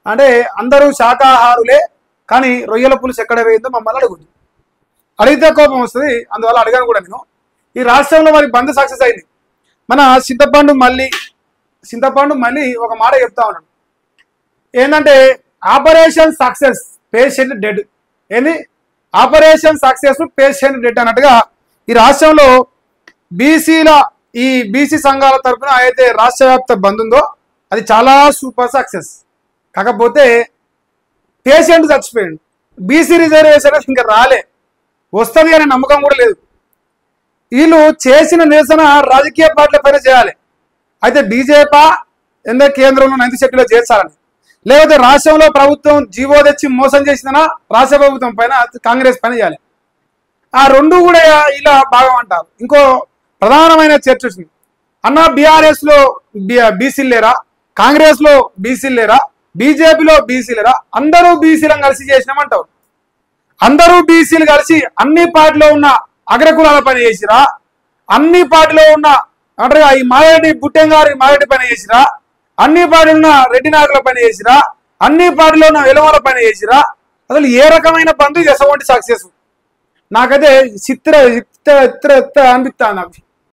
అంటే అందరూ శాకాహారులే కానీ రొయ్యల పులుసు ఎక్కడ వేయిందో మమ్మల్ని అడుగుతుంది. అడిగితే కోపం వస్తుంది, అందువల్ల అడిగాను కూడా నేను. ఈ రాష్ట్రంలో మరి బంద్ సక్సెస్ అయింది. మన చింతపండు మళ్ళీ ఒక మాట చెప్తా ఉన్నాడు, ఏంటంటే ఆపరేషన్ సక్సెస్ పేషెంట్ డెడ్. ఏంది ఆపరేషన్ సక్సెస్ పేషెంట్ డెడ్ అన్నట్టుగా ఈ రాష్ట్రంలో బీసీ సంఘాల తరఫున అయితే రాష్ట్ర వ్యాప్త బంద్ ఉందో అది చాలా సూపర్ సక్సెస్. కాకపోతే పేషెంట్ చచ్చిపోయాడు. బీసీ రిజర్వేషన్ ఇంకా రాలే, వస్తుంది అనే నమ్మకం కూడా లేదు. వీళ్ళు చేసిన నిరసన రాజకీయ పార్టీల పైన చేయాలి. అయితే బీజేపీ ఎందుకు కేంద్రంలో 9th షెడ్యూల్లో చేర్చాలని, లేకపోతే రాష్ట్రంలో ప్రభుత్వం జీవో తెచ్చి మోసం చేసిందనా రాష్ట్ర ప్రభుత్వం పైన కాంగ్రెస్ పైన చేయాలి. ఆ రెండు కూడా ఇలా భాగం అంటారు. ఇంకో ప్రధానమైన చర్చ వచ్చింది, అన్న బీఆర్ఎస్లో బీసీలు లేరా, కాంగ్రెస్లో బీసీలు లేరా, బీజేపీలో బీసీలు లేరా, అందరూ బీసీలను కలిసి చేసినామంటారు. అందరూ బీసీలు కలిసి అన్ని పార్టీలో ఉన్న అగ్రకులాల పని చేసిరా, అన్ని పార్టీలో ఉన్న అంటే ఈ మారెడ్డి బుట్టెంగారి మారెడ్డి పని చేసిరా, అన్ని పార్టీలో ఉన్న రెడ్డి నాయకుల పని చేసిరా, అన్ని పార్టీలో ఉన్న వెలమల పని చేసిరా. అసలు ఏ రకమైన బంధు ఎసవంటి సక్సెస్ నాకైతే చిత్ర అనిపిస్తా నాకు.